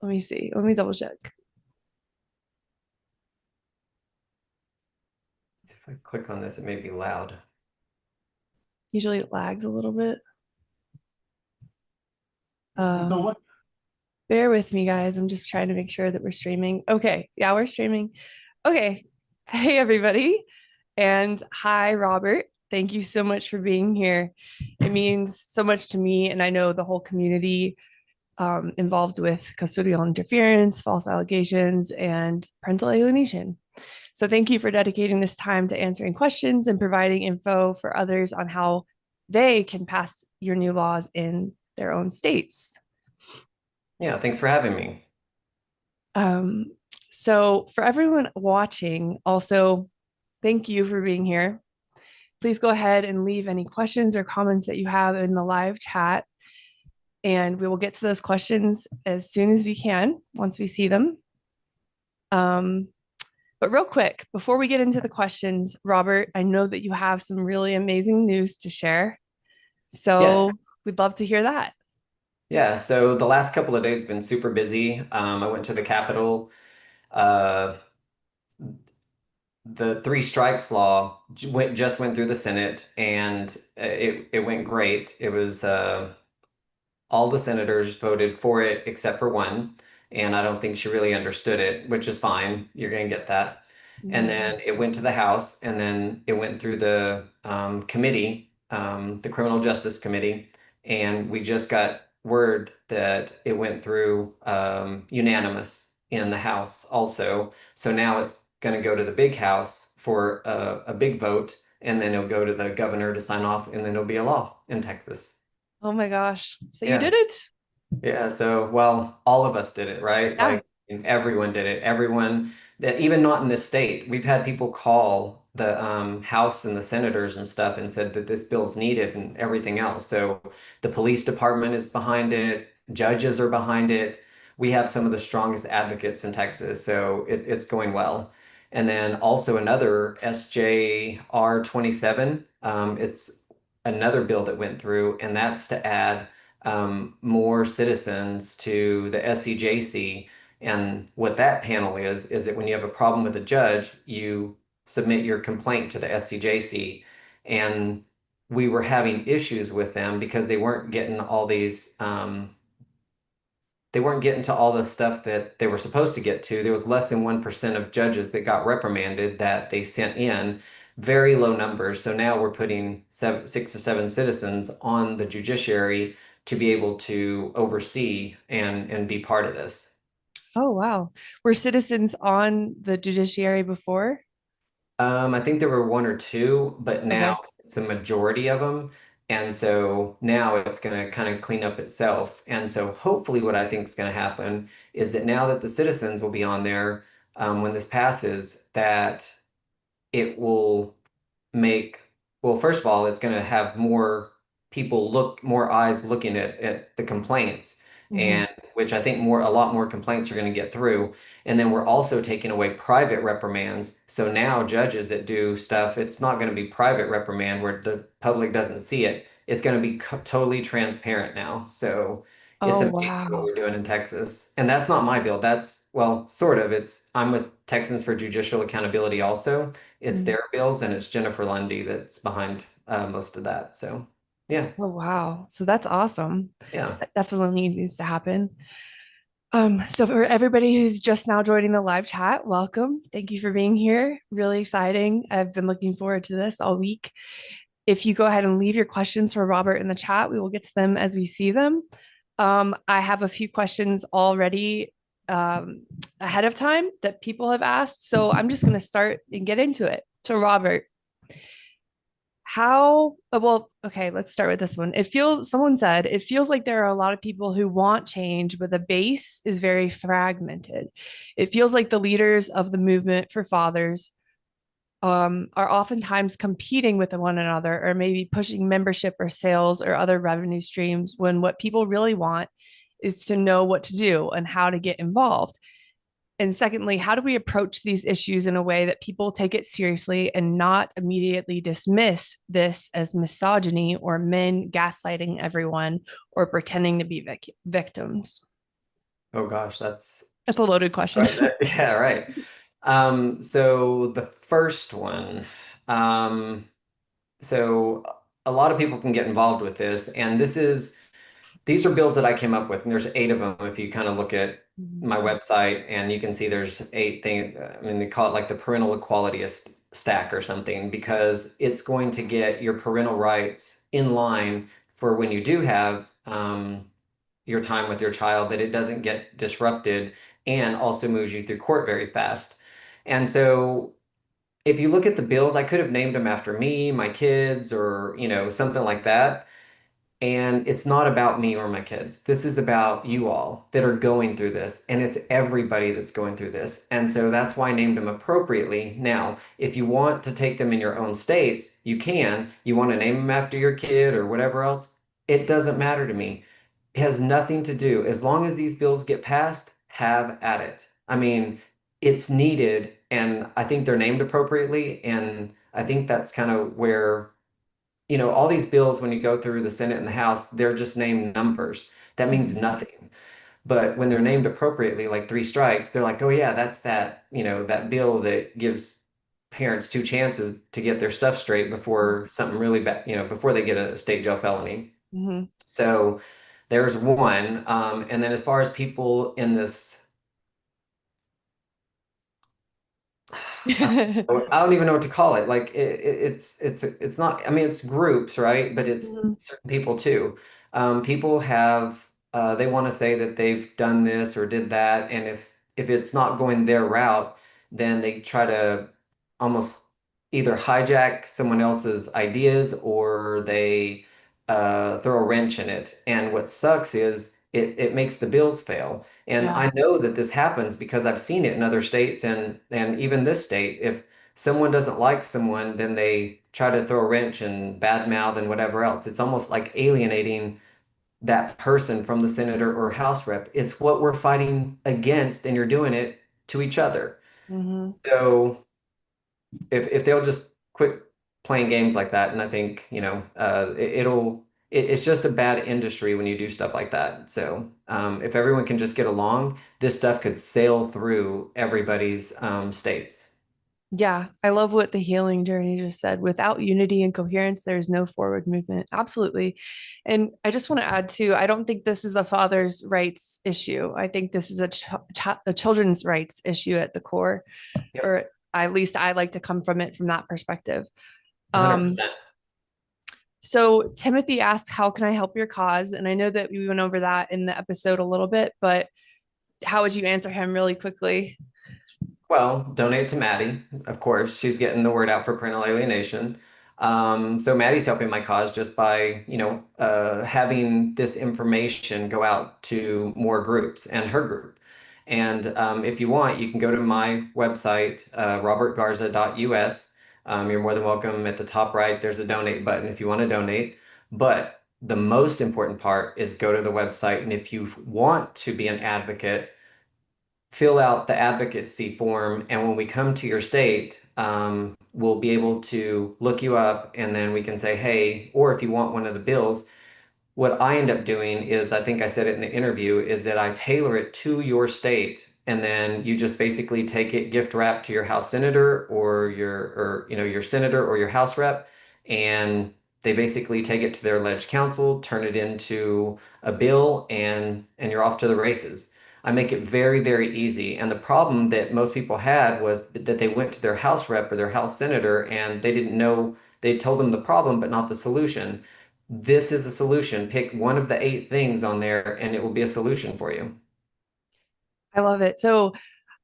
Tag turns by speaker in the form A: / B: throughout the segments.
A: Let me see. Let me double check.
B: If I click on this, it may be loud.
A: Usually it lags a little bit.
B: So
A: Um,
B: what?
A: bear with me, guys. I'm just trying to make sure that we're streaming. Okay. Yeah, we're streaming. Okay. Hey, everybody. And hi, Robert. Thank you so much for being here. It means so much to me, and I know the whole community involved with custodial interference, false allegations, and parental alienation. So, thank you for dedicating this time to answering questions and providing info for others on how they can pass your new laws in their own states.
B: Yeah, thanks for having me.
A: Um, so, for everyone watching, also, thank you for being here. Please go ahead and leave any questions or comments that you have in the live chat, and we will get to those questions as soon as we can once we see them. Um, but real quick, before we get into the questions, Robert, I know that you have some really amazing news to share.
B: Yes.
A: So we'd love to hear that.
B: Yeah, so the last couple of days have been super busy. I went to the Capitol. Uh, the three strikes law just went through the Senate, and it went great. It was all the senators voted for it except for one, and I don't think she really understood it, which is fine. You're going to get that. And
A: Mhm.
B: then it went to the House, and then it went through the committee, the Criminal Justice Committee, and we just got word that it went through unanimous in the House also. So now it's going to go to the big house for a big vote, and then it'll go to the governor to sign off, and then it'll be a law in Texas.
A: Oh my gosh. So you
B: Yeah.
A: did it?
B: Yeah, so well, all of us did it, right?
A: Yeah.
B: Like and everyone did it. Everyone that even not in this state, we've had people call the House and the senators and stuff and said that this bill's needed and everything else. So the police department is behind it, judges are behind it. We have some of the strongest advocates in Texas, so it's going well. And then also another SJR 27, it's another bill that went through, and that's to add more citizens to the SCJC. And what that panel is that when you have a problem with a judge, you submit your complaint to the SCJC. And we were having issues with them because they weren't getting to all the stuff that they were supposed to get to. There was less than 1% of judges that got reprimanded that they sent in, very low numbers. So now we're putting 6 or 7 citizens on the judiciary to be able to oversee and be part of this.
A: Oh, wow. Were citizens on the judiciary before?
B: I think there were 1 or 2, but now
A: Okay.
B: it's a majority of them. And so now it's going to kind of clean up itself. And so hopefully what I think is going to happen is that now that the citizens will be on there, when this passes, that it will make, well, first of all, it's going to have more eyes looking at the complaints,
A: Mhm.
B: and which I think a lot more complaints are going to get through. And then we're also taking away private reprimands. So now judges that do stuff, it's not going to be private reprimand where the public doesn't see it. It's going to be totally transparent now. So it's
A: Oh,
B: amazing what
A: wow.
B: we're doing in Texas. And that's not my bill. That's, well, sort of. I'm with Texans for Judicial Accountability also. It's
A: Mhm.
B: their bills, and it's Jennifer Lundy that's behind most of that. So, yeah,
A: Oh, wow. So that's awesome.
B: yeah,
A: That definitely needs to happen. So for everybody who's just now joining the live chat, welcome. Thank you for being here. Really exciting. I've been looking forward to this all week. If you go ahead and leave your questions for Robert in the chat, we will get to them as we see them. I have a few questions already um, ahead of time that people have asked. So I'm just going to start and get into it. So, Robert, well, okay, let's start with this one. Someone said, it feels like there are a lot of people who want change, but the base is very fragmented. It feels like the leaders of the movement for fathers are oftentimes competing with one another or maybe pushing membership or sales or other revenue streams when what people really want is to know what to do and how to get involved. And secondly, how do we approach these issues in a way that people take it seriously and not immediately dismiss this as misogyny or men gaslighting everyone or pretending to be victims?
B: Oh gosh, that's
A: That's a loaded question.
B: right. Yeah, right. So the first one, um, so a lot of people can get involved with this, and these are bills that I came up with, and there's 8 of them. If you kind of look at
A: Mhm.
B: my website, and you can see there's 8 things. I mean, they call it like the parental equality stack or something, because it's going to get your parental rights in line for when you do have your time with your child, that it doesn't get disrupted, and also moves you through court very fast. And so if you look at the bills, I could have named them after me, my kids, or something like that. And it's not about me or my kids. This is about you all that are going through this, and it's everybody that's going through this. And so that's why I named them appropriately. Now, if you want to take them in your own states, you can. You want to name them after your kid or whatever else, it doesn't matter to me. It has nothing to do. As long as these bills get passed, have at it. I mean, it's needed, and I think they're named appropriately. And I think that's kind of where all these bills, when you go through the Senate and the House, they're just named numbers. That means
A: Mhm.
B: nothing. But when they're named appropriately, like 3 strikes, they're like, oh yeah, that's that bill that gives parents 2 chances to get their stuff straight before something really bad, before they get a state jail felony.
A: Mhm.
B: So there's one. And then as far as people in this, I don't even know what to call it. Like it's not. I mean, it's groups, right? But it's
A: Mhm.
B: certain people too. People have they want to say that they've done this or did that, and if it's not going their route, then they try to almost either hijack someone else's ideas, or they throw a wrench in it. And what sucks is it makes the bills fail. And
A: Yeah.
B: I know that this happens because I've seen it in other states, and even this state. If someone doesn't like someone, then they try to throw a wrench and badmouth and whatever else. It's almost like alienating that person from the senator or house rep. It's what we're fighting against, and you're doing it to each other.
A: Mhm.
B: So if they'll just quit playing games like that, and I think it's just a bad industry when you do stuff like that. So if everyone can just get along, this stuff could sail through everybody's states.
A: Yeah, I love what the healing journey just said. Without unity and coherence, there's no forward movement. Absolutely. And I just want to add too, I don't think this is a father's rights issue. I think this is a children's rights issue at the core,
B: Yep,
A: or at least I like to come from it from that perspective. Um,
B: 100%.
A: so Timothy asked, how can I help your cause? And I know that we went over that in the episode a little bit, but how would you answer him really quickly?
B: Well, donate to Maddie. Of course, she's getting the word out for parental alienation. So Maddie's helping my cause just by, having this information go out to more groups and her group. And if you want, you can go to my website, robertgarza.us. You're more than welcome. At the top right, there's a donate button if you want to donate. But the most important part is go to the website. And if you want to be an advocate, fill out the advocacy form, and when we come to your state, we'll be able to look you up, and then we can say, hey, or if you want one of the bills, what I end up doing is, I think I said it in the interview, is that I tailor it to your state, and then you just basically take it gift wrap to your house senator, or your senator or your house rep, and they basically take it to their alleged council, turn it into a bill, and you're off to the races. I make it very, very easy. And the problem that most people had was that they went to their house rep or their house senator, and they didn't know, they told them the problem, but not the solution. This is a solution. Pick one of the 8 things on there, and it will be a solution for you.
A: I love it. So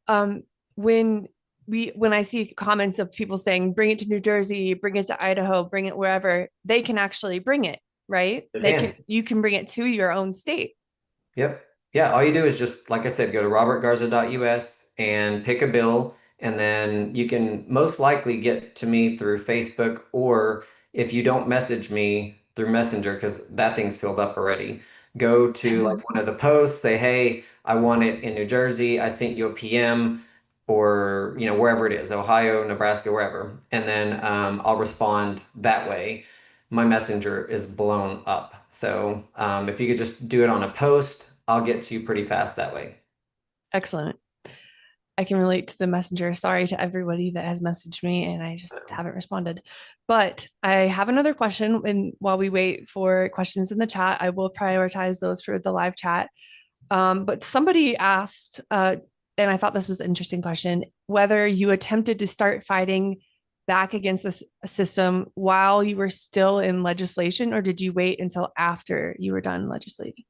A: um, when when I see comments of people saying, bring it to New Jersey, bring it to Idaho, bring it wherever, they can actually bring it, right?
B: You
A: They can,
B: can.
A: you can bring it to your own state.
B: Yep. Yeah, all you do is just, like I said, go to robertgarza.us and pick a bill, and then you can most likely get to me through Facebook, or if you don't message me through Messenger, because that thing's filled up already, go to like one of the posts, say, hey, I want it in New Jersey. I sent you a PM, or, wherever it is, Ohio, Nebraska, wherever. And then I'll respond that way. My messenger is blown up. So if you could just do it on a post, I'll get to you pretty fast that way.
A: Excellent. I can relate to the messenger. Sorry to everybody that has messaged me and I just haven't responded. But I have another question. And while we wait for questions in the chat, I will prioritize those for the live chat. But somebody asked, and I thought this was an interesting question, whether you attempted to start fighting back against this system while you were still in legislation, or did you wait until after you were done legislating?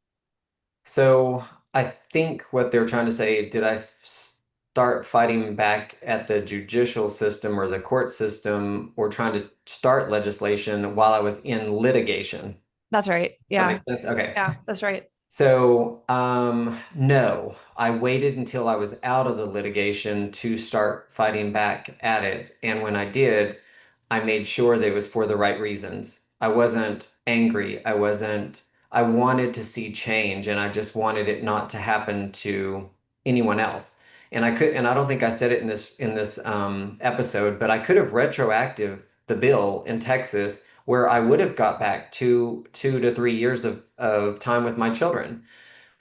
B: So I think what they're trying to say, did I start fighting back at the judicial system or the court system or trying to start legislation while I was in litigation?
A: That's right.
B: That
A: Yeah.
B: makes sense? Okay.
A: Yeah, that's right.
B: So, no, I waited until I was out of the litigation to start fighting back at it. And when I did, I made sure that it was for the right reasons. I wasn't angry. I wanted to see change and I just wanted it not to happen to anyone else. And I don't think I said it in this episode, but I could have retroactive the bill in Texas where I would have got back two to 3 years of time with my children.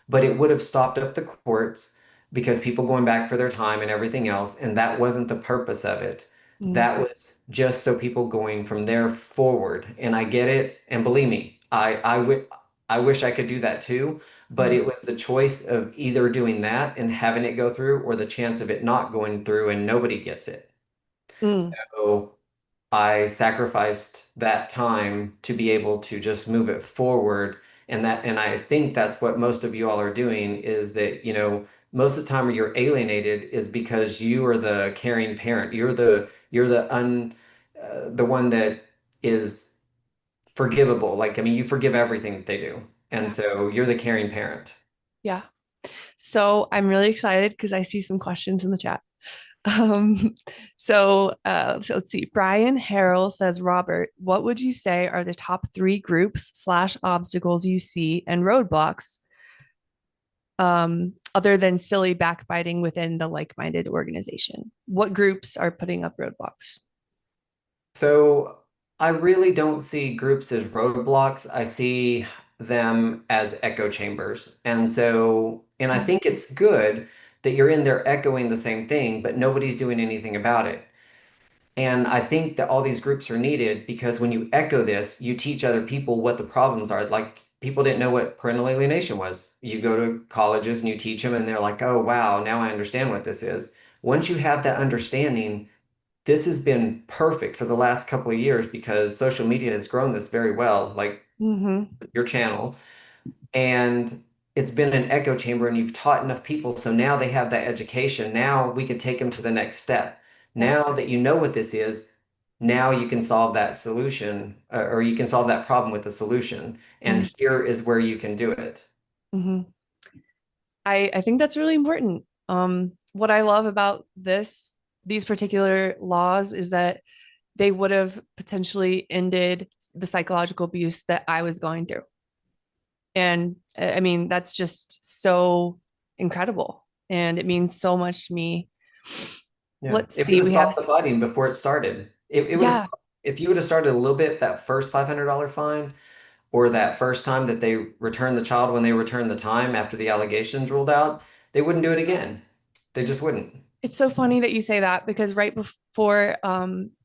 B: But it would have stopped up the courts because people going back for their time and everything else. And that wasn't the purpose of it.
A: Mm,
B: That was just so people going from there forward. And I get it. And believe me, I wish I could do that too. But
A: mm,
B: it was the choice of either doing that and having it go through or the chance of it not going through and nobody gets it.
A: mm.
B: So I sacrificed that time to be able to just move it forward. And I think that's what most of you all are doing is that, most of the time where you're alienated is because you are the caring parent. You're the one that is forgivable. Like, I mean, you forgive everything that they do. And
A: Yeah.
B: so you're the caring parent.
A: Yeah. So I'm really excited because I see some questions in the chat. Um, so let's see. Brian Harrell says, Robert, what would you say are the top three groups slash obstacles you see and roadblocks, other than silly backbiting within the like-minded organization? What groups are putting up roadblocks?
B: So I really don't see groups as roadblocks. I see them as echo chambers. And I
A: Mm,
B: think it's good that you're in there echoing the same thing, but nobody's doing anything about it. And I think that all these groups are needed because when you echo this, you teach other people what the problems are. Like people didn't know what parental alienation was. You go to colleges and you teach them, and they're like, oh, wow, now I understand what this is. Once you have that understanding, this has been perfect for the last couple of years because social media has grown this very well, like
A: mm-hmm,
B: your channel. And it's been an echo chamber, and you've taught enough people. So now they have that education. Now we could take them to the next step.
A: yeah,
B: Now that you know what this is, now you can solve that solution or you can solve that problem with a solution.
A: mm,
B: And here is where you can do it.
A: mm-hmm. I think that's really important. What I love about these particular laws is that they would have potentially ended the psychological abuse that I was going through. And I mean, that's just so incredible. And it means so much to me.
B: Yeah.
A: Let's
B: It would
A: see.
B: have
A: We have,
B: stopped the fighting before it started. It would have,
A: yeah,
B: if you would have started a little bit, that first $500 fine, or that first time that they returned the child when they returned the time after the allegations ruled out, they wouldn't do it again. They just wouldn't.
A: it's so funny that you say that because right before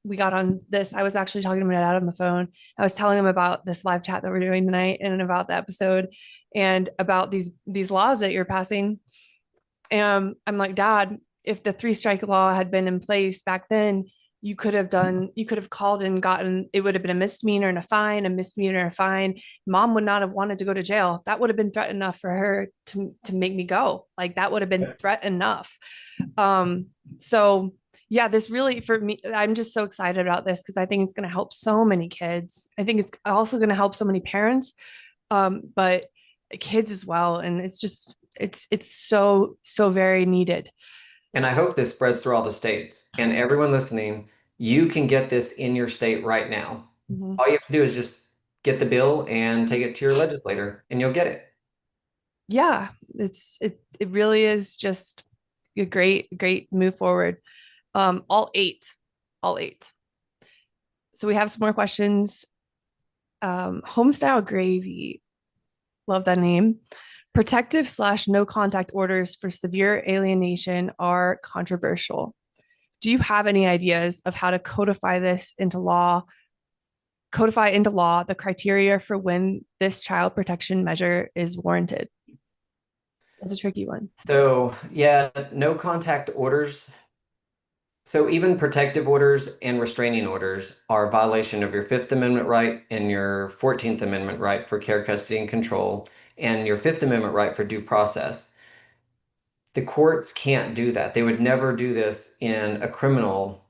A: we got on this, I was actually talking to my dad on the phone. I was telling him about this live chat that we're doing tonight and about the episode and about these laws that you're passing. And I'm like, Dad, if the three strike law had been in place back then, you could have called and gotten, it would have been a misdemeanor and a fine, a misdemeanor and a fine. Mom would not have wanted to go to jail. That would have been threat enough for her to make me go. Like that would have been threat enough. Um, so yeah, this really for me, I'm just so excited about this because I think it's going to help so many kids. I think it's also going to help so many parents, but kids as well. And it's just it's so very needed.
B: And I hope this spreads through all the states. And everyone listening, you can get this in your state right now.
A: Mhm.
B: All you have to do is just get the bill and take it to your legislator, and you'll get it.
A: Yeah, it really is just a great move forward. All eight, all eight. So we have some more questions. Homestyle Gravy, love that name. Protective slash no contact orders for severe alienation are controversial. Do you have any ideas of how to codify into law the criteria for when this child protection measure is warranted? That's a tricky one.
B: So, yeah, no contact orders. So even protective orders and restraining orders are a violation of your Fifth Amendment right and your 14th Amendment right for care, custody, and control, and your Fifth Amendment right for due process. The courts can't do that. They would never do this in a criminal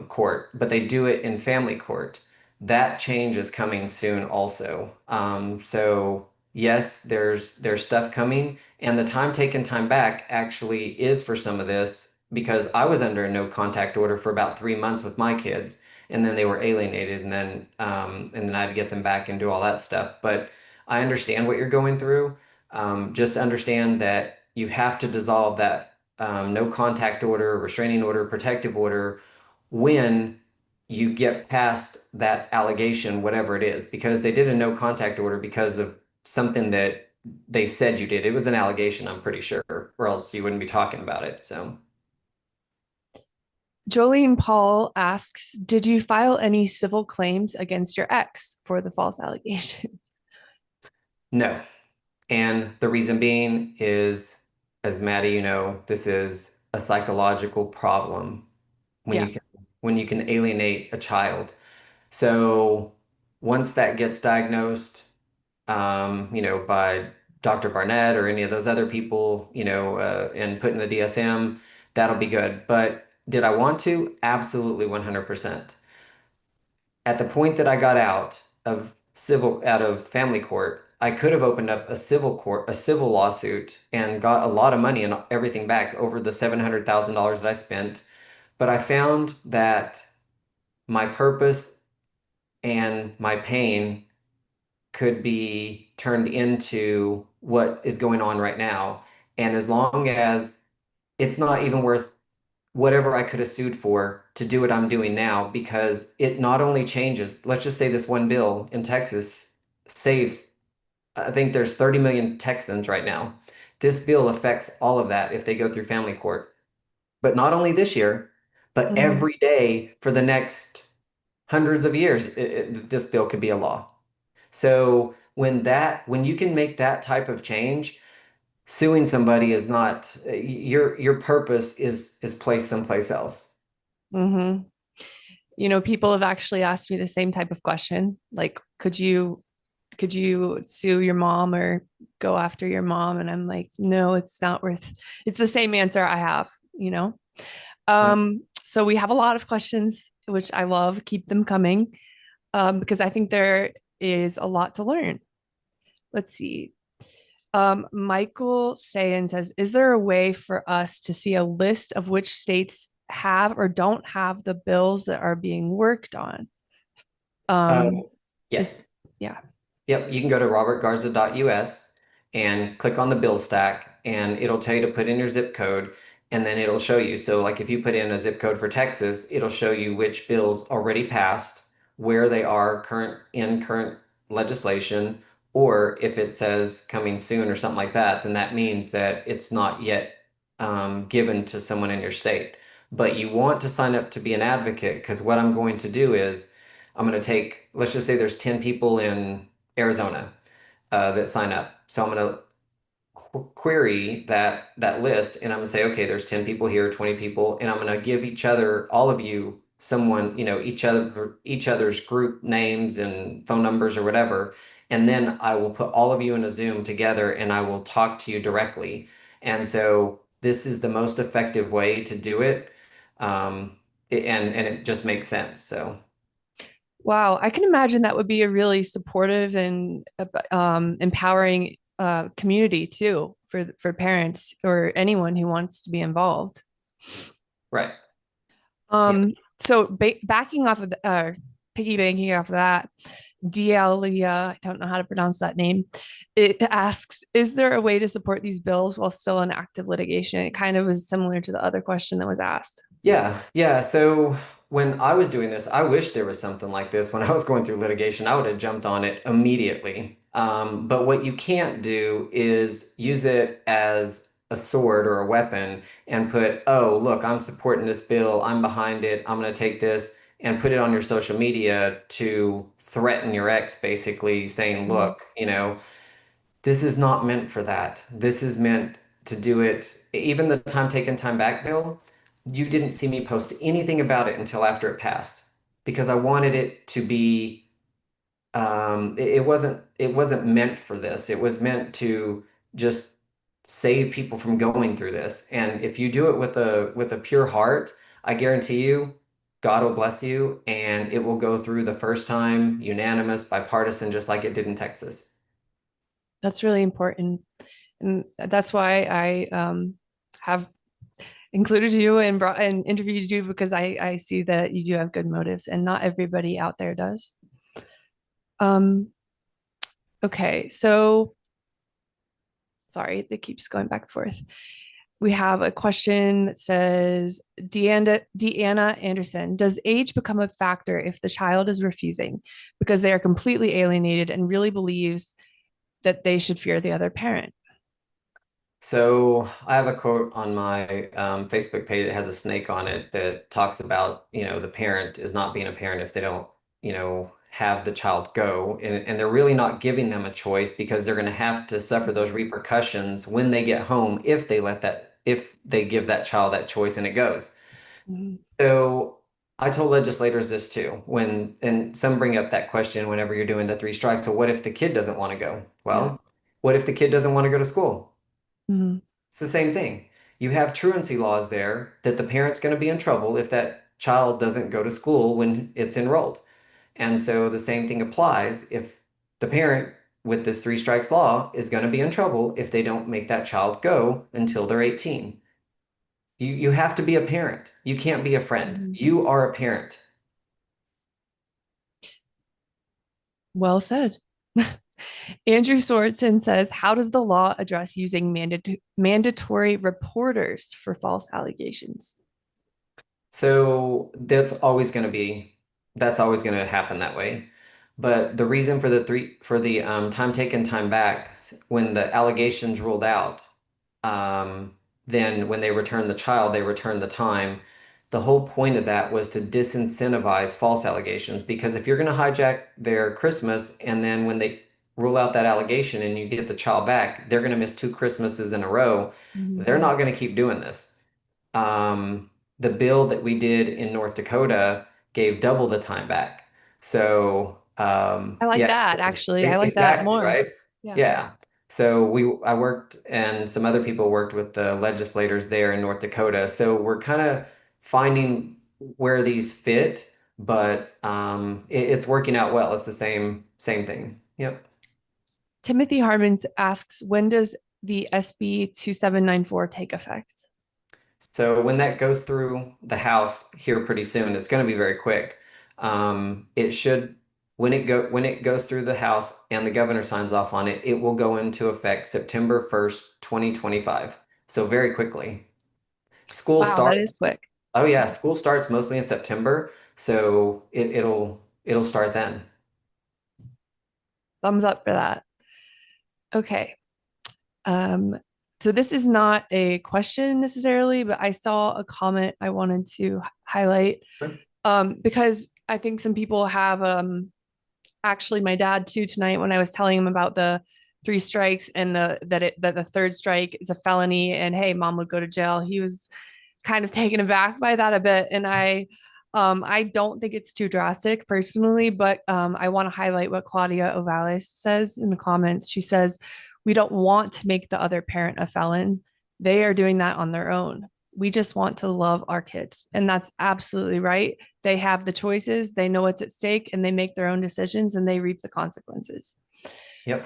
B: court, but they do it in family court. That change is coming soon also. So yes, there's stuff coming, and the time taken, time back actually is for some of this because I was under a no contact order for about 3 months with my kids, and then they were alienated, and then I had to get them back and do all that stuff. But I understand what you're going through. Just understand that you have to dissolve that no contact order, restraining order, protective order when you get past that allegation, whatever it is, because they did a no contact order because of something that they said you did. It was an allegation, I'm pretty sure, or else you wouldn't be talking about it. So,
A: Jolene Paul asks, did you file any civil claims against your ex for the false allegations?
B: no. And the reason being is, as Maddie, this is a psychological problem when
A: Yeah.
B: you can alienate a child. So once that gets diagnosed, by Dr. Barnett or any of those other people, and put in the DSM, that'll be good. But did I want to? Absolutely 100%. At the point that I got out of family court, I could have opened up a civil lawsuit and got a lot of money and everything back over the $700,000 that I spent. But I found that my purpose and my pain could be turned into what is going on right now. And as long as it's not even worth whatever I could have sued for to do what I'm doing now, because it not only changes, let's just say this one bill in Texas saves, I think there's 30 million Texans right now. This bill affects all of that if they go through family court. But not only this year, but
A: Mhm.
B: every day for the next hundreds of years, this bill could be a law. So when you can make that type of change, suing somebody is not your purpose is placed someplace else.
A: Mhm. People have actually asked me the same type of question. Like, could you sue your mom or go after your mom? And I'm like, no, it's not worth it's the same answer I have.
B: Yep.
A: So we have a lot of questions, which I love. Keep them coming. Because I think there is a lot to learn. Let's see. Michael Sayan says, is there a way for us to see a list of which states have or don't have the bills that are being worked on?
B: Uh,
A: Is
B: yes.
A: Yeah.
B: Yep, you can go to robertgarza.us and click on the bill stack, and it'll tell you to put in your zip code, and then it'll show you. So, like if you put in a zip code for Texas, it'll show you which bills already passed, where they are current legislation, or if it says coming soon or something like that, then that means that it's not yet given to someone in your state. But you want to sign up to be an advocate because what I'm going to do is I'm going to take, let's just say there's 10 people in Arizona that sign up. So I'm going to query that list, and I'm going to say, okay, there's 10 people here, 20 people, and I'm going to give all of you, someone, each other's group names and phone numbers or whatever. And then I will put all of you in a Zoom together and I will talk to you directly. And so this is the most effective way to do it. And it just makes sense. So.
A: Wow. I can imagine that would be a really supportive and empowering community too for parents or anyone who wants to be involved.
B: Right. Yeah.
A: So backing off of piggybacking off of that, Delia, I don't know how to pronounce that name. It asks, is there a way to support these bills while still in active litigation? It kind of was similar to the other question that was asked.
B: Yeah. Yeah. So when I was doing this, I wish there was something like this. When I was going through litigation, I would have jumped on it immediately. But what you can't do is use it as a sword or a weapon and put, oh, look, I'm supporting this bill, I'm behind it, I'm going to take this and put it on your social media to threaten your ex, basically saying,
A: Mhm.
B: look, this is not meant for that. This is meant to do it. Even the time taken, time back bill, you didn't see me post anything about it until after it passed because I wanted it to be it wasn't meant for this. It was meant to just save people from going through this. And if you do it with a pure heart, I guarantee you, God will bless you, and it will go through the first time, unanimous, bipartisan, just like it did in Texas.
A: That's really important. And that's why I have included you and brought and interviewed you because I see that you do have good motives and not everybody out there does. Um, okay, so sorry, it keeps going back and forth. We have a question that says, Deanna Anderson, does age become a factor if the child is refusing because they are completely alienated and really believes that they should fear the other parent?
B: So I have a quote on my Facebook page. It has a snake on it that talks about, the parent is not being a parent if they don't, have the child go. And they're really not giving them a choice because they're going to have to suffer those repercussions when they get home if they give that child that choice and it goes.
A: Mhm.
B: So I told legislators this too, and some bring up that question whenever you're doing the three strikes. So what if the kid doesn't want to go?
A: Yeah.
B: Well, what if the kid doesn't want to go to school?
A: Mhm.
B: It's the same thing. You have truancy laws there that the parent's going to be in trouble if that child doesn't go to school when it's enrolled. And so the same thing applies if the parent with this three strikes law is going to be in trouble if they don't make that child go until they're 18. You have to be a parent. You can't be a friend.
A: Mhm.
B: You are a parent.
A: Well said. Andrew Sorensen says, how does the law address using mandatory reporters for false allegations?
B: So that's always going to happen that way. But the reason for the time taken, time back, when the allegations ruled out, um, then when they returned the child, they returned the time. The whole point of that was to disincentivize false allegations because if you're going to hijack their Christmas and then when they rule out that allegation and you get the child back, they're going to miss two Christmases in a row.
A: Mhm.
B: They're not going to keep doing this. um, the bill that we did in North Dakota gave double the time back. So,
A: I like
B: yeah,
A: that,
B: so
A: actually. I like that
B: exactly,
A: more.
B: right?
A: Yeah.
B: Yeah. So I worked and some other people worked with the legislators there in North Dakota. So we're kind of finding where these fit, but it's working out well. It's the same thing. Yep.
A: Timothy Harmons asks, when does the SB 2794 take effect?
B: So when that goes through the House here pretty soon, it's going to be very quick. It should when it goes through the House and the governor signs off on it, it will go into effect September 1st, 2025. So very quickly. School
A: Wow, that is
B: starts.
A: quick.
B: Oh yeah,
A: Yeah.
B: school starts mostly in September, so it'll start then.
A: Thumbs up for that. Okay. Um, so this is not a question necessarily, but I saw a comment I wanted to highlight because I think some people have actually my dad too tonight when I was telling him about the three strikes and that the third strike is a felony and hey, mom would go to jail. He was kind of taken aback by that a bit, and I don't think it's too drastic personally, but I want to highlight what Claudia Ovales says in the comments. She says, we don't want to make the other parent a felon. They are doing that on their own. We just want to love our kids. And that's absolutely right. They have the choices, they know what's at stake, and they make their own decisions and they reap the consequences.
B: Yep.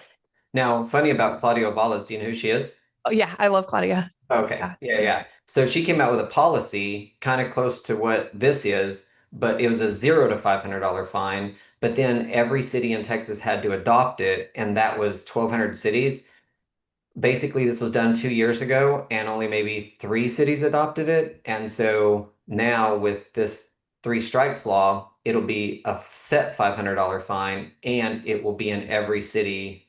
B: Now, funny about Claudia Valles, do you know who she is?
A: Oh, yeah, I love Claudia.
B: Okay.
A: Yeah.
B: Yeah, yeah. So she came out with a policy kind of close to what this is, but it was a $0 to $500 fine. But then every city in Texas had to adopt it, and that was 1,200 cities. Basically, this was done 2 years ago, and only maybe three cities adopted it. And so now with this three strikes law, it'll be a set $500 fine, and it will be in every city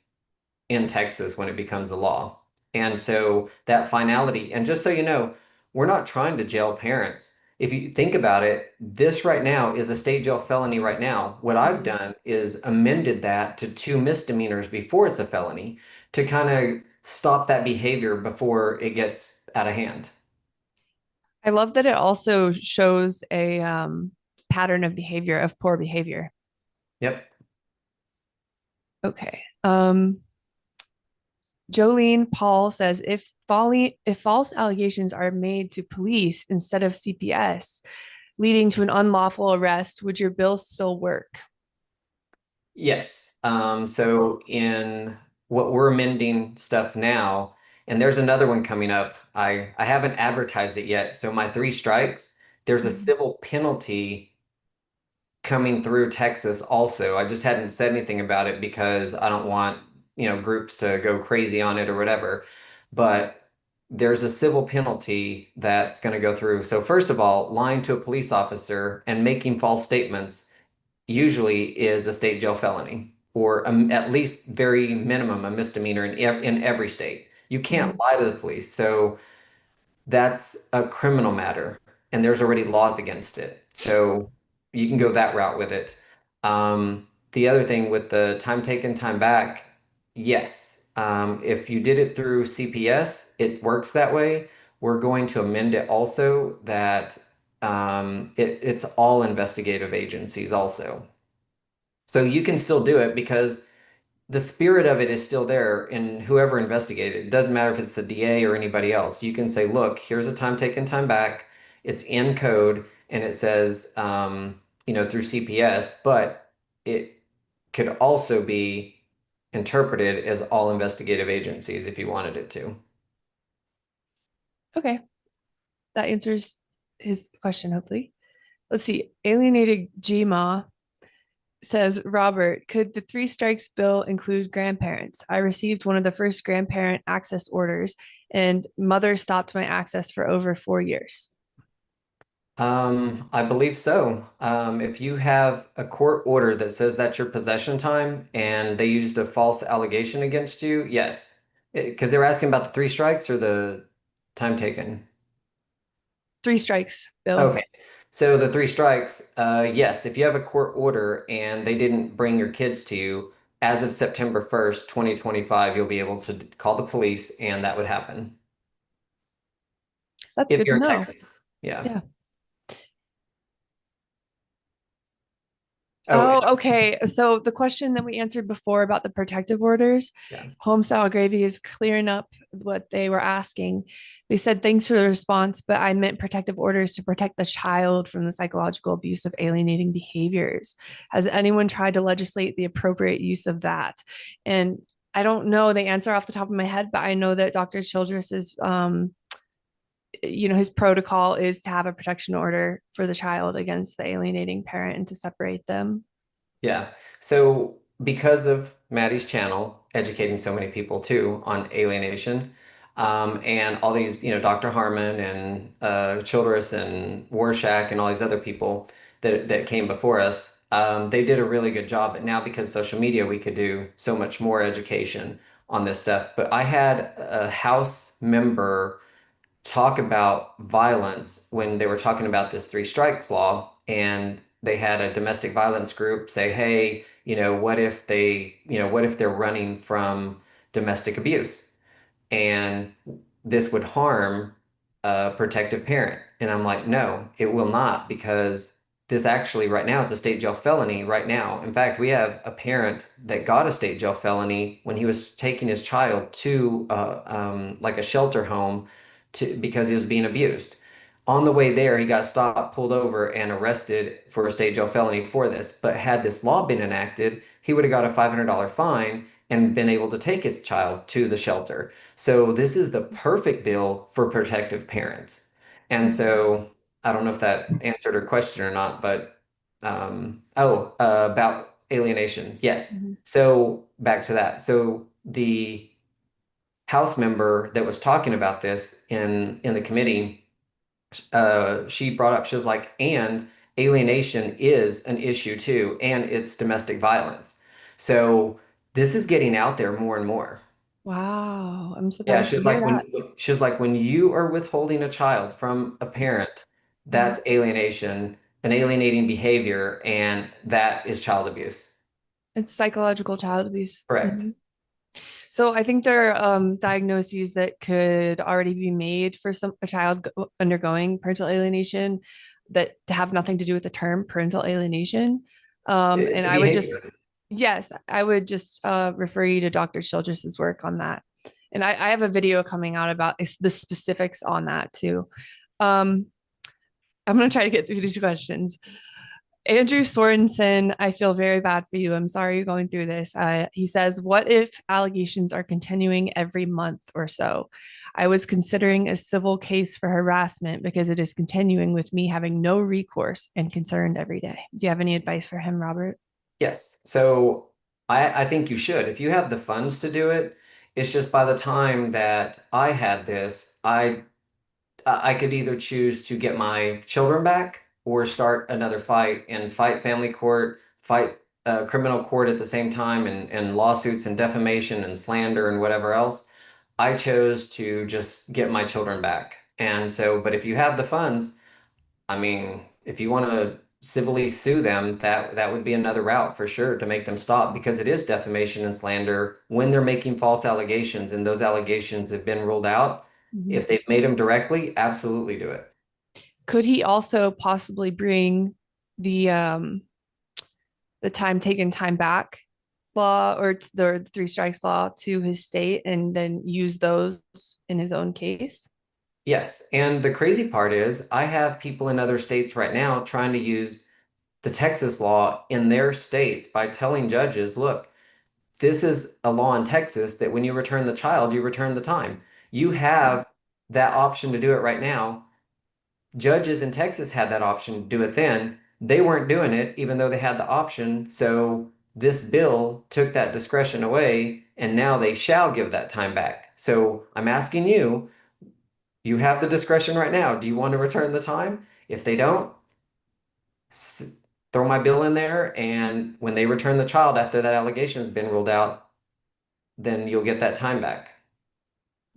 B: in Texas when it becomes a law. And so that finality, and just so you know, we're not trying to jail parents. If you think about it, this right now is a state jail felony right now. What I've
A: Mhm.
B: done is amended that to two misdemeanors before it's a felony to kind of stop that behavior before it gets out of hand.
A: I love that it also shows a pattern of behavior, of poor behavior.
B: Yep.
A: Okay. Jolene Paul says if false allegations are made to police instead of CPS, leading to an unlawful arrest, would your bill still work?
B: Yes. So in what we're amending stuff now, and there's another one coming up. I haven't advertised it yet. So my three strikes, there's a
A: Mhm.
B: civil penalty coming through Texas also. I just hadn't said anything about it because I don't want, groups to go crazy on it or whatever. But there's a civil penalty that's going to go through. So first of all, lying to a police officer and making false statements usually is a state jail felony or at least very minimum a misdemeanor in every state. You can't
A: Mhm.
B: lie to the police. So that's a criminal matter and there's already laws against it. So you can go that route with it. The other thing with the time taken, time back, yes. If you did it through CPS, it works that way. We're going to amend it also that it's all investigative agencies also. So you can still do it because the spirit of it is still there in whoever investigated. It doesn't matter if it's the DA or anybody else. You can say, look, here's a time taken, time back. It's in code and it says, through CPS, but it could also be interpreted as all investigative agencies if you wanted it to.
A: Okay, that answers his question, hopefully. Let's see. Alienated Gma says, Robert, could the three strikes bill include grandparents? I received one of the first grandparent access orders, and mother stopped my access for over 4 years.
B: I believe so. If you have a court order that says that's your possession time and they used a false allegation against you, yes. Because they were asking about the three strikes or the time taken.
A: Three strikes bill.
B: Okay. So the three strikes, yes, if you have a court order and they didn't bring your kids to you, as of September 1st, 2025, you'll be able to call the police and that would happen.
A: That's
B: If
A: good to
B: you're in
A: know.
B: Texas. Yeah.
A: Yeah.
B: Oh,
A: Oh, okay. So the question that we answered before about the protective orders,
B: yeah.
A: Homestyle Gravy is clearing up what they were asking. They said, thanks for the response, but I meant protective orders to protect the child from the psychological abuse of alienating behaviors. Has anyone tried to legislate the appropriate use of that? And I don't know the answer off the top of my head, but I know that Dr. Childress is his protocol is to have a protection order for the child against the alienating parent and to separate them.
B: Yeah. So because of Maddie's channel, educating so many people too on alienation, and all these, Dr. Harmon and Childress and Warshak and all these other people that came before us, they did a really good job. But now because of social media, we could do so much more education on this stuff. But I had a House member talk about violence when they were talking about this three strikes law and they had a domestic violence group say, hey, what if they're running from domestic abuse? And this would harm a protective parent. And I'm like, no, it will not, because this actually right now it's a state jail felony right now. In fact, we have a parent that got a state jail felony when he was taking his child to like a shelter home because he was being abused. On the way there, he got stopped, pulled over, and arrested for a state jail felony for this. But had this law been enacted, he would have got a $500 fine and been able to take his child to the shelter. So this is the perfect bill for protective parents. And
A: Mhm.
B: so I don't know if that answered her question or not, but about alienation. Yes.
A: Mhm.
B: So back to that. So the House member that was talking about this in the committee, she brought up, she was like, and alienation is an issue too, and it's domestic violence. So This is getting out there more and more.
A: Wow, I'm
B: Yeah,
A: surprised
B: she
A: to
B: was
A: hear
B: like
A: that.
B: when you are withholding a child from a parent,
A: Mhm.
B: that's alienation, an alienating behavior, and that is child abuse.
A: It's psychological child abuse.
B: Correct.
A: Mhm. So I think there are diagnoses that could already be made for a child undergoing parental alienation that have nothing to do with the term parental alienation.
B: It's
A: And
B: a
A: I would just,
B: behavior.
A: yes, I would just refer you to Dr. Childress's work on that. And I have a video coming out about the specifics on that too. Um, I'm going to try to get through these questions. Andrew Sorensen, I feel very bad for you. I'm sorry you're going through this. He says, what if allegations are continuing every month or so? I was considering a civil case for harassment because it is continuing with me having no recourse and concerned every day. Do you have any advice for him, Robert?
B: Yes. So I think you should. If you have the funds to do it, it's just by the time that I had this, I could either choose to get my children back or start another fight and fight family court, fight criminal court at the same time, and lawsuits and defamation and slander and whatever else. I chose to just get my children back. And so, but if you have the funds, I mean, if you want to civilly sue them, that would be another route for sure to make them stop because it is defamation and slander when they're making false allegations and those allegations have been ruled out.
A: Mhm.
B: If they've made them directly, absolutely do it.
A: Could he also possibly bring the time taken, time back law or the three strikes law to his state and then use those in his own case?
B: Yes. And the crazy part is I have people in other states right now trying to use the Texas law in their states by telling judges, look, this is a law in Texas that when you return the child, you return the time. You have that option to do it right now. Judges in Texas had that option to do it then. They weren't doing it, even though they had the option. So this bill took that discretion away, and now they shall give that time back. So I'm asking you, you have the discretion right now. Do you want to return the time? If they don't, s- throw my bill in there, and when they return the child after that allegation has been ruled out, then you'll get that time back.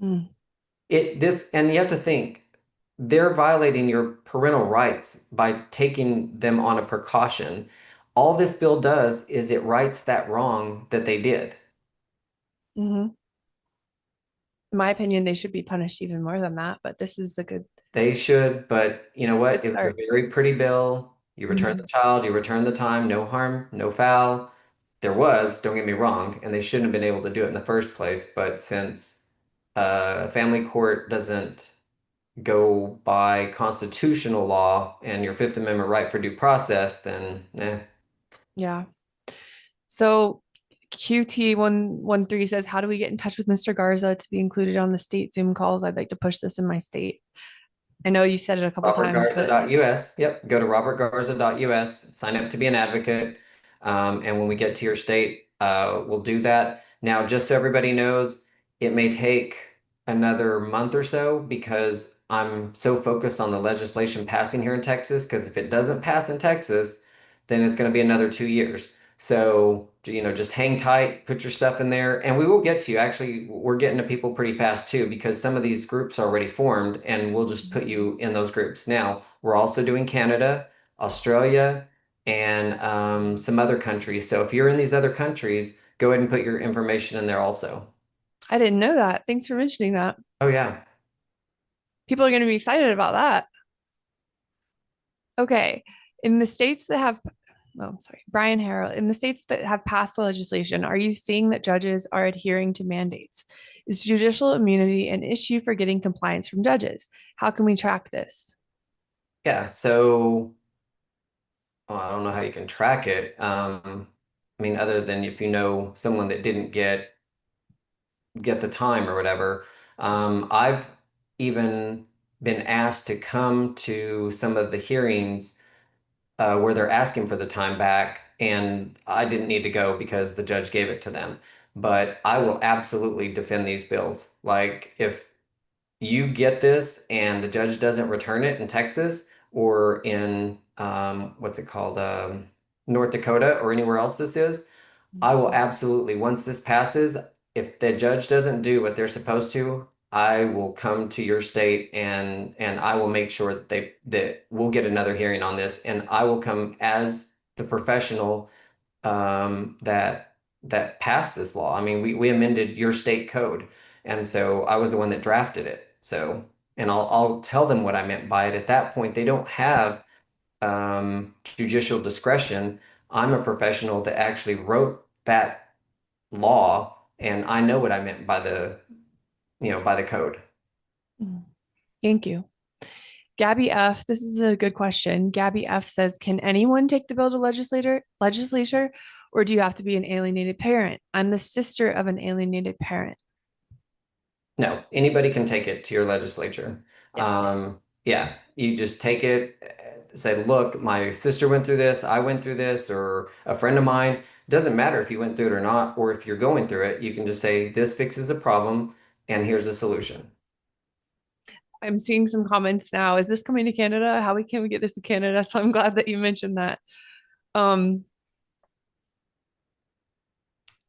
A: Mm.
B: And you have to think they're violating your parental rights by taking them on a precaution. All this bill does is it rights that wrong that they did.
A: Hmm. In my opinion, they should be punished even more than that, but this is a
B: They should, but you know what?
A: good
B: It was a
A: start.
B: very pretty bill. You return the
A: Hmm.
B: child, you return the time, no harm, no foul. There was, don't get me wrong, and they shouldn't have been able to do it in the first place. But since family court doesn't go by constitutional law and your Fifth Amendment right for due process, then
A: Yeah. So QT113 says, how do we get in touch with Mr. Garza to be included on the state Zoom calls? I'd like to push this in my state. I know you said it a couple times, but
B: robertgarza.us. Yep, go to robertgarza.us, sign up to be an advocate. And when we get to your state, we'll do that. Now, just so everybody knows, it may take another month or so because I'm so focused on the legislation passing here in Texas. Because if it doesn't pass in Texas, then it's going to be another 2 years. So, just hang tight, put your stuff in there, and we will get to you. Actually, we're getting to people pretty fast too, because some of these groups are already formed, and we'll just put you in those groups. Now, we're also doing Canada, Australia, and some other countries. So if you're in these other countries, go ahead and put your information in there also.
A: I didn't know that. Thanks for mentioning that.
B: Oh, yeah.
A: People are going to be excited about that. Okay. In the states that have, oh, sorry, Brian Harrell, in the states that have passed the legislation, are you seeing that judges are adhering to mandates? Is judicial immunity an issue for getting compliance from judges? How can we track this?
B: Yeah. So I don't know how you can track it. I mean, other than if you know someone that didn't get the time or whatever. I've even been asked to come to some of the hearings where they're asking for the time back, and I didn't need to go because the judge gave it to them. But I will absolutely defend these bills. Like, if you get this and the judge doesn't return it in Texas or in what's it called, North Dakota or anywhere else this is, I will absolutely, once this passes, if the judge doesn't do what they're supposed to, I will come to your state and I will make sure that that we'll get another hearing on this, and I will come as the professional that passed this law. I mean, we amended your state code, and so I was the one that drafted it. So, and I'll tell them what I meant by it. At that point, they don't have judicial discretion. I'm a professional that actually wrote that law, and I know what I meant by by the code.
A: Mm. Thank you. Gabby F, this is a good question. Gabby F says, can anyone take the bill to legislature, or do you have to be an alienated parent? I'm the sister of an alienated parent.
B: No, anybody can take it to your legislature.
A: Yeah.
B: Yeah, you just take it, say, look, my sister went through this, I went through this, or a friend of mine. It doesn't matter if you went through it or not, or if you're going through it, you can just say, this fixes a problem, and here's a solution.
A: I'm seeing some comments now. Is this coming to Canada? How can we get this to Canada? So I'm glad that you mentioned that. Um,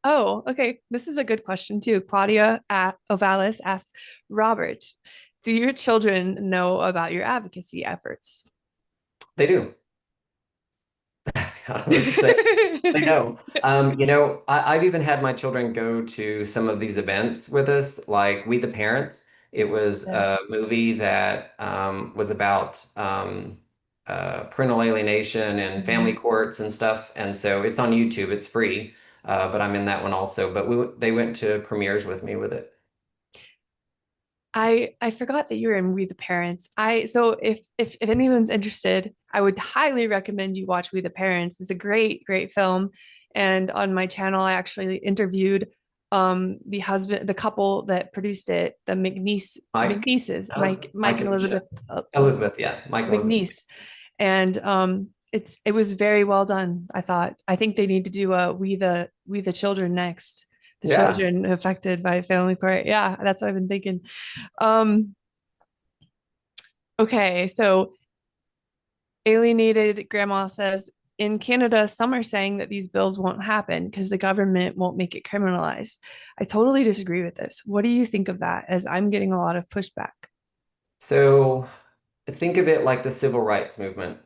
A: oh, okay. This is a good question too. Claudia at Ovalis asks, Robert, do your children know about your advocacy efforts?
B: They do. I was saying, they know. I've even had my children go to some of these events with us, like We the Parents. It was
A: Yeah.
B: a movie that was about parental alienation and family
A: Mhm.
B: courts and stuff. And so it's on YouTube. It's free, but I'm in that one also. But they went to premieres with me with it.
A: I forgot that you were in We the Parents. If anyone's interested, I would highly recommend you watch We the Parents. It's a great film. And on my channel, I actually interviewed the couple that produced it, the
B: Mike,
A: McNeeses, Mike
B: Mike
A: and
B: and
A: Elizabeth
B: Michelle. Elizabeth, yeah, Mike and Elizabeth.
A: McNeese. And it was very well done, I thought. I think they need to do a We the Children next. The
B: Yeah.
A: children affected by family court. Yeah, that's what I've been thinking. Um, okay, so alienated grandma says in Canada, some are saying that these bills won't happen because the government won't make it criminalized. I totally disagree with this. What do you think of that? As I'm getting a lot of pushback.
B: So think of it like the civil rights movement.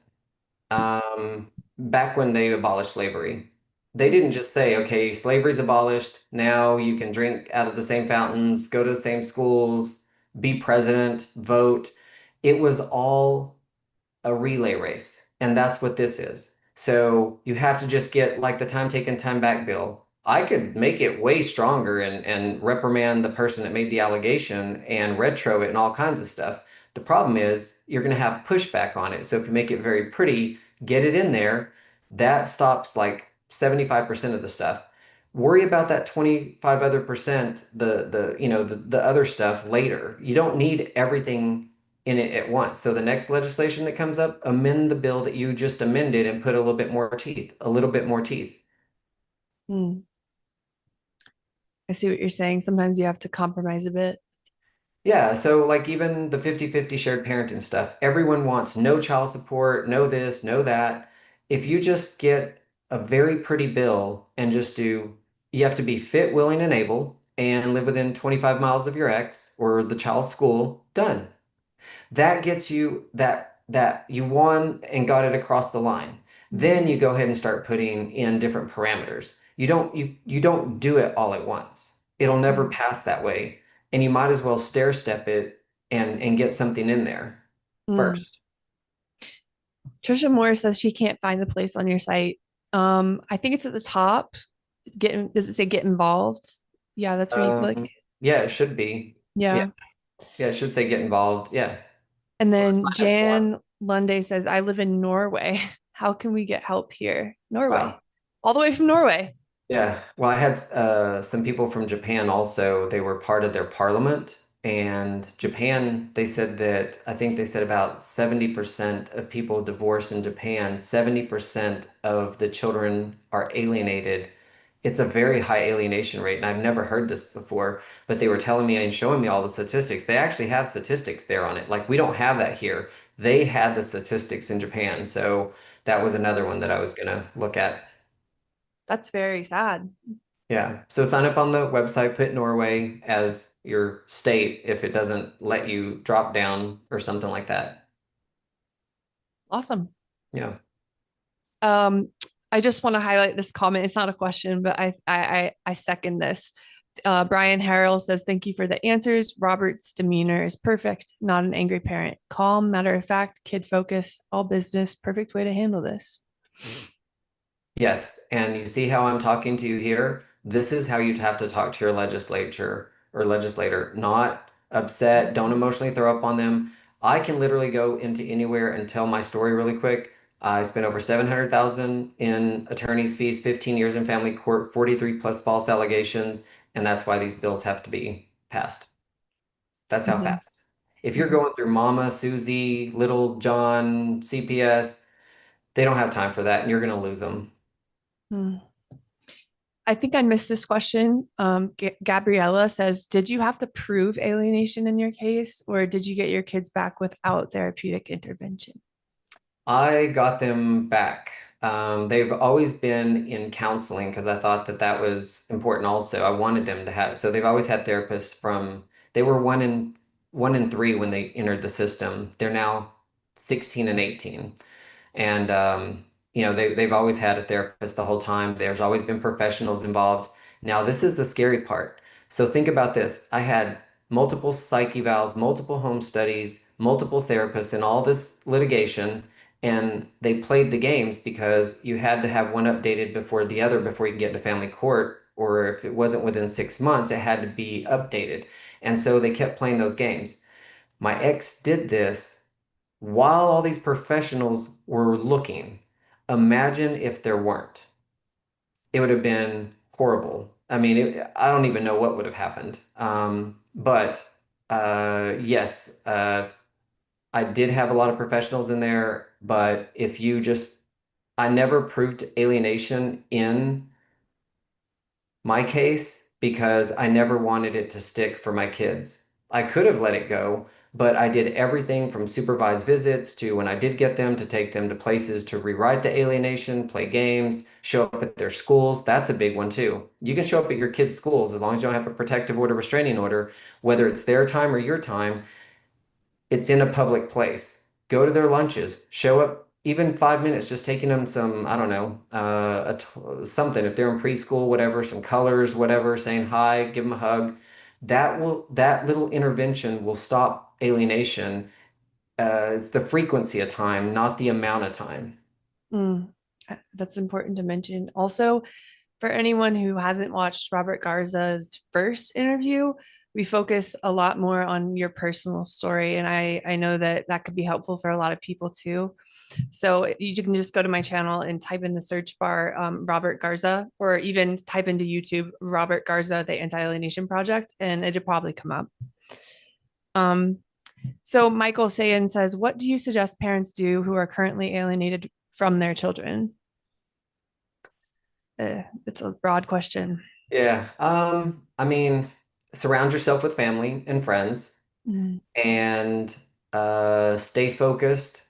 B: Back when they abolished slavery, they didn't just say, okay, slavery's abolished. Now you can drink out of the same fountains, go to the same schools, be president, vote. It was all a relay race. And that's what this is. So you have to just get like the time taken, time back bill. I could make it way stronger and reprimand the person that made the allegation and retro it and all kinds of stuff. The problem is you're going to have pushback on it. So if you make it very pretty, get it in there, that stops like 75% of the stuff. Worry about that 25 other percent, the other stuff later. You don't need everything in it at once. So the next legislation that comes up, amend the bill that you just amended and put a little bit more teeth, a little bit more teeth.
A: Hmm. I see what you're saying. Sometimes you have to compromise a bit.
B: Yeah, so like even the 50-50 shared parenting stuff, everyone wants no child support, no this, no that. If you just get a very pretty bill and just do, you have to be fit, willing, and able, and live within 25 miles of your ex or the child's school, done. That gets you that you won and got it across the line. Then you
A: Mhm.
B: go ahead and start putting in different parameters. You don't do it all at once. It'll never pass that way. And you might as well stair step it and get something in there
A: Mm.
B: first.
A: Trisha Moore says she can't find the place on your site. I think it's at the top. Does it say get involved? Yeah, that's where you
B: Um,
A: click.
B: yeah, it should be. Yeah,
A: Yeah.
B: yeah, it should say get involved. Yeah.
A: And
B: Or
A: then
B: sign up form.
A: Jan Lunday says, I live in Norway. How can we get help here?
B: Wow.
A: Norway. All the way from Norway.
B: Yeah, well, I had some people from Japan also. They were part of their parliament, and Japan, they said that I think they said about 70% of people divorce in Japan, 70% of the children are alienated. It's a very high alienation rate, and I've never heard this before, but they were telling me and showing me all the statistics. They actually have statistics there on it. Like we don't have that here. They had the statistics in Japan, so that was another one that I was gonna look at.
A: That's very sad.
B: Yeah. So sign up on the website, put Norway as your state if it doesn't let you drop down or something like that.
A: Awesome.
B: Yeah.
A: Um, I just want to highlight this comment. It's not a question, but I second this. Brian Harrell says, "Thank you for the answers. Robert's demeanor is perfect, not an angry parent. Calm, matter of fact, kid focus, all business. Perfect way to handle this."
B: Yes, and you see how I'm talking to you here? This is how you'd have to talk to your legislature or legislator, not upset, don't emotionally throw up on them. I can literally go into anywhere and tell my story really quick. I spent over 700,000 in attorney's fees, 15 years in family court, 43 plus false allegations, and that's why these bills have to be passed. That's how
A: Mhm,
B: fast. If you're
A: mhm,
B: going through Mama, Susie, Little John, CPS, they don't have time for that, and you're going to lose them.
A: mm. I think I missed this question. Gabriella says, "Did you have to prove alienation in your case, or did you get your kids back without therapeutic intervention?"
B: I got them back. They've always been in counseling because I thought that that was important also. I wanted them to have, so they've always had therapists from, they were one in three when they entered the system. They're now 16 and 18. And they've always had a therapist the whole time. There's always been professionals involved. Now, this is the scary part. So think about this. I had multiple psych evals, multiple home studies, multiple therapists, and all this litigation. And they played the games because you had to have one updated before the other before you could get into family court. Or if it wasn't within 6 months, it had to be updated. And so they kept playing those games. My ex did this while all these professionals were looking. Imagine if there weren't. It would have been horrible. I mean, I don't even know what would have happened. But yes, I did have a lot of professionals in there. But if you just, I never proved alienation in my case because I never wanted it to stick for my kids. I could have let it go, but I did everything from supervised visits to when I did get them to take them to places to rewrite the alienation, play games, show up at their schools. That's a big one too. You can show up at your kids' schools as long as you don't have a protective order, restraining order, whether it's their time or your time, it's in a public place. Go to their lunches, show up even 5 minutes, just taking them some, I don't know, something. If they're in preschool, whatever, some colors, whatever, saying hi, give them a hug. That little intervention will stop alienation. It's the frequency of time, not the amount of time.
A: Mm, that's important to mention. Also, for anyone who hasn't watched Robert Garza's first interview, we focus a lot more on your personal story. And I know that that could be helpful for a lot of people too. So you can just go to my channel and type in the search bar Robert Garza, or even type into YouTube Robert Garza, the Anti-Alienation Project, and it'll probably come up. Um, so Michael Sayan says, "What do you suggest parents do who are currently alienated from their children?" It's a broad question.
B: Yeah. I mean, surround yourself with family and friends
A: Mm,
B: and stay focused.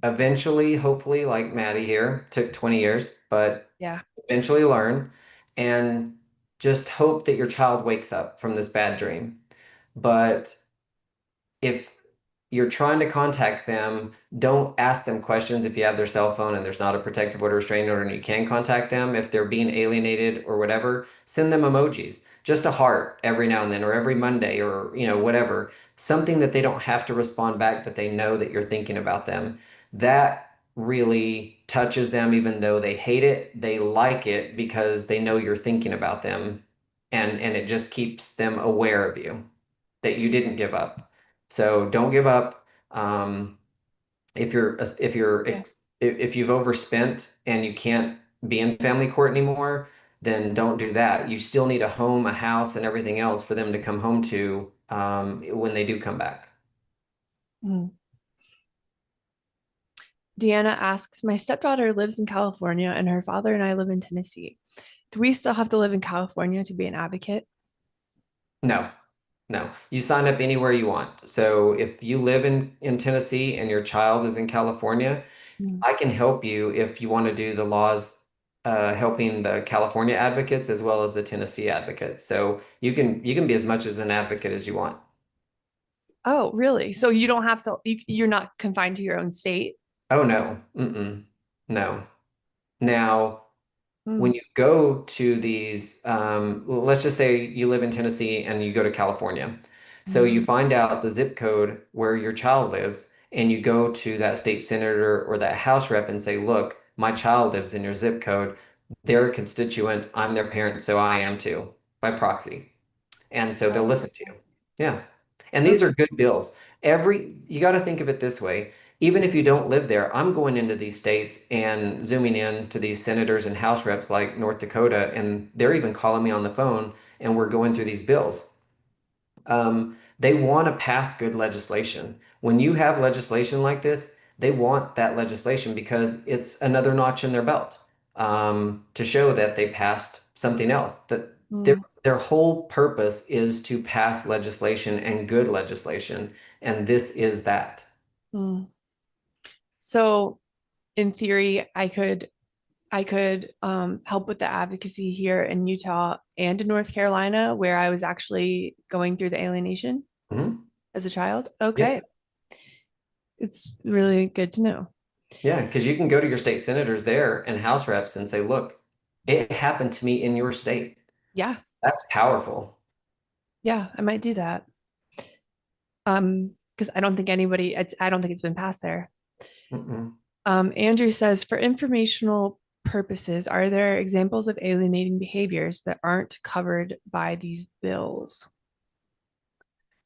B: Eventually, hopefully, like Maddie here, took 20 years, but
A: yeah.
B: eventually learn and just hope that your child wakes up from this bad dream. But if you're trying to contact them, don't ask them questions if you have their cell phone and there's not a protective order, restraining order, and you can contact them. If they're being alienated or whatever, send them emojis, just a heart every now and then, or every Monday, or whatever, something that they don't have to respond back, but they know that you're thinking about them. That really touches them, even though they hate it, they like it because they know you're thinking about them, and it just keeps them aware of you, that you didn't give up. So don't give up.
A: Yeah.
B: If you've overspent and you can't be in family court anymore, then don't do that. You still need a home, a house, and everything else for them to come home to when they do come back.
A: Mm. Deanna asks, "My stepdaughter lives in California and her father and I live in Tennessee. Do we still have to live in California to be an advocate?"
B: No, no. You sign up anywhere you want. So if you live in Tennessee and your child is in California,
A: Mm.
B: I can help you if you want to do the laws helping the California advocates as well as the Tennessee advocates. So you can be as much as an advocate as you want.
A: Oh, really? So you don't have to, you're not confined to your own state?
B: Oh no, mm-mm, no. Now, when
A: Mm,
B: you go to these, let's just say you live in Tennessee and you go to California. So
A: mm,
B: you find out the zip code where your child lives, and you go to that state senator or that House rep and say, look, my child lives in your zip code. They're a constituent. I'm their parent, so I am too, by proxy. And so they'll
A: oh,
B: listen to you. Yeah. And these
A: okay.
B: are good bills. You got to think of it this way. Even if you don't live there, I'm going into these states and zooming in to these senators and House reps like North Dakota, and they're even calling me on the phone, and we're going through these bills. They want to pass good legislation. When you have legislation like this, they want that legislation because it's another notch in their belt, to show that they passed something else. That their
A: Mm,
B: their whole purpose is to pass legislation and good legislation, and this is that.
A: mm. So in theory, I could help with the advocacy here in Utah and in North Carolina, where I was actually going through the alienation
B: Mhm.
A: as a child.
B: Yep.
A: Okay. It's really good to know.
B: Yeah, because you can go to your state senators there and House reps and say, "Look, it happened to me in your state."
A: Yeah.
B: That's powerful.
A: Yeah, I might do that. Because I don't think it's been passed there.
B: Mm-mm.
A: Andrew says, for informational purposes, are there examples of alienating behaviors that aren't covered by these bills?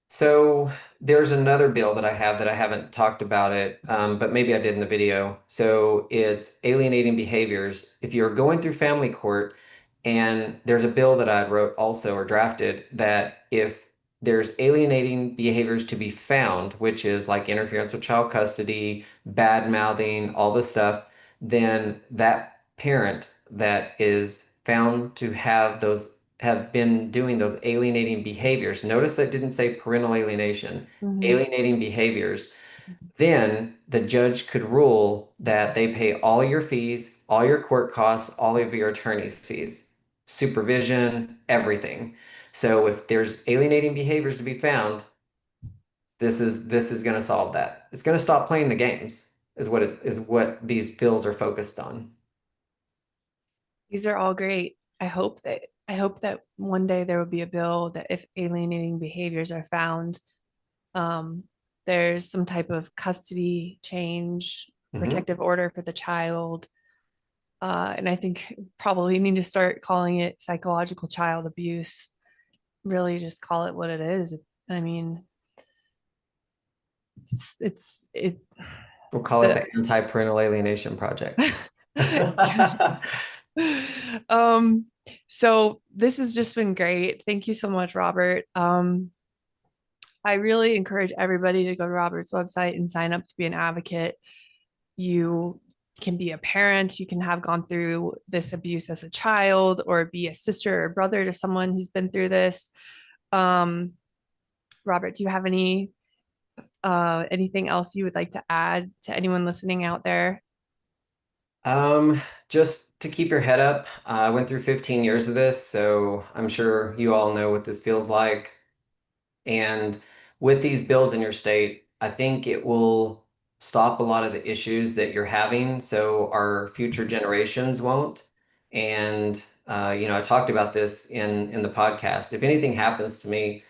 B: So there's another bill that I have that I haven't talked about it, but maybe I did in the video. So it's alienating behaviors. If you're going through family court, and there's a bill that I wrote also or drafted that if there's alienating behaviors to be found, which is like interference with child custody, bad mouthing, all this stuff, then that parent that is found to have been doing those alienating behaviors. Notice that didn't say parental alienation,
A: Mhm.
B: alienating behaviors. Then the judge could rule that they pay all your fees, all your court costs, all of your attorney's fees, supervision, everything. So if there's alienating behaviors to be found, this is going to solve that. It's going to stop playing the games, is what these bills are focused on.
A: These are all great. I hope that one day there will be a bill that if alienating behaviors are found, um, there's some type of custody change,
B: Mhm.
A: protective order for the child. And I think probably need to start calling it psychological child abuse. Really just call it what it is. I mean, it's it
B: We'll call it
A: the
B: the Anti-Parental Alienation Project.
A: um so this has just been great. Thank you so much, Robert. I really encourage everybody to go to Robert's website and sign up to be an advocate. You can be a parent, you can have gone through this abuse as a child, or be a sister or brother to someone who's been through this. Um, Robert, do you have anything else you would like to add to anyone listening out there?
B: Um, just to keep your head up, I went through 15 years of this, so I'm sure you all know what this feels like. And with these bills in your state, I think it will stop a lot of the issues that you're having, so our future generations won't. And I talked about this in the podcast. If anything happens to me,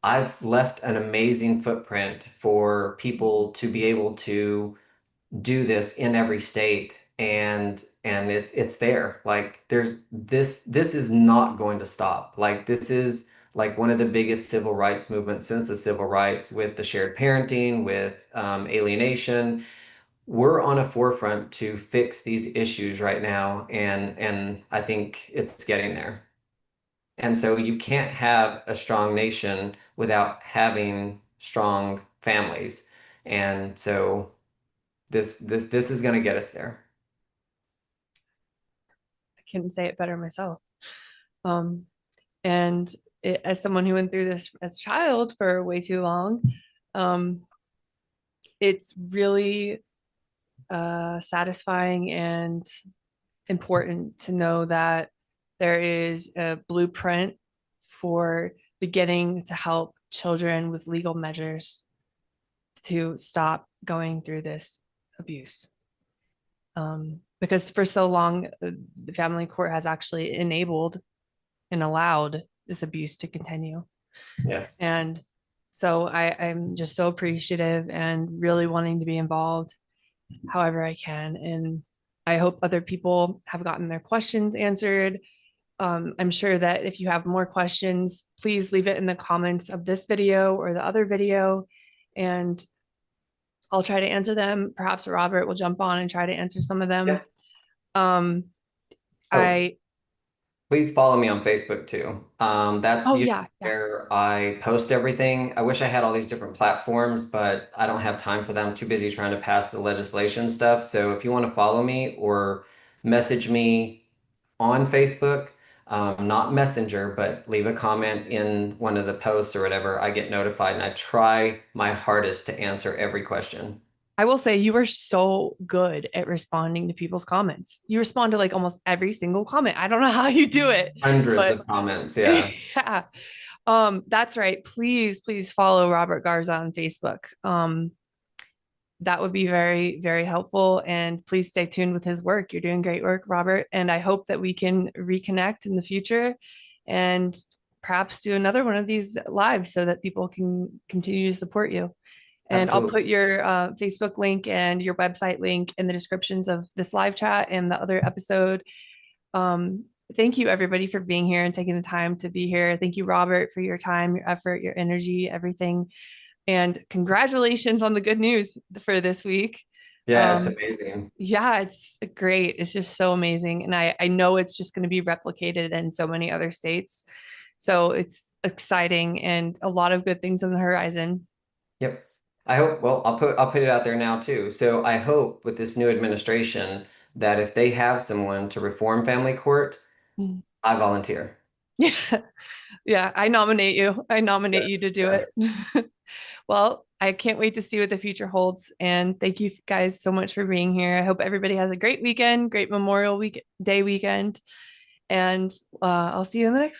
B: I've left an amazing footprint for people to be able to do this in every state, and it's there. Like this is not going to stop. Like this is like one of the biggest civil rights movements since the civil rights, with the shared parenting, with alienation. We're on a forefront to fix these issues right now, and I think it's getting there. And so you can't have a strong nation without having strong families. And so this is going to get us there.
A: I couldn't say it better myself. Um, and as someone who went through this as a child for way too long, um, it's really satisfying and important to know that there is a blueprint for beginning to help children with legal measures to stop going through this abuse. Because for so long, the family court has actually enabled and allowed this abuse to continue.
B: Yes,
A: And so I'm just so appreciative and really wanting to be involved however I can. And I hope other people have gotten their questions answered. I'm sure that if you have more questions, please leave it in the comments of this video or the other video, and I'll try to answer them. Perhaps Robert will jump on and try to answer some of them.
B: yep.
A: Um,
B: Oh,
A: I,
B: please follow me on Facebook too. That's
A: oh
B: usually
A: yeah, yeah.
B: where I post everything. I wish I had all these different platforms, but I don't have time for them. I'm too busy trying to pass the legislation stuff. So if you want to follow me or message me on Facebook, not Messenger, but leave a comment in one of the posts or whatever, I get notified and I try my hardest to answer every question.
A: I will say you are so good at responding to people's comments. You respond to like almost every single comment. I don't know how you do it,
B: Hundreds
A: but
B: of comments, yeah.
A: yeah. That's right. Please, please follow Robert Garza on Facebook. That would be very, very helpful. And please stay tuned with his work. You're doing great work, Robert. And I hope that we can reconnect in the future and perhaps do another one of these lives so that people can continue to support you. And I'll
B: Absolutely.
A: put your Facebook link and your website link in the descriptions of this live chat and the other episode. Thank you, everybody, for being here and taking the time to be here. Thank you, Robert, for your time, your effort, your energy, everything. And congratulations on the good news for this week.
B: Yeah, it's
A: Um,
B: amazing.
A: yeah, it's great. It's just so amazing. And I know it's just going to be replicated in so many other states. So it's exciting and a lot of good things on the horizon.
B: Yep. I hope, well, I'll put it out there now too. So I hope with this new administration that if they have someone to reform family court,
A: Mm.
B: I volunteer.
A: Yeah. Yeah, I nominate you. I nominate you to do
B: Yeah.
A: it. Well, I can't wait to see what the future holds. And thank you guys so much for being here. I hope everybody has a great weekend, great Memorial Week Day weekend. And I'll see you in the next one.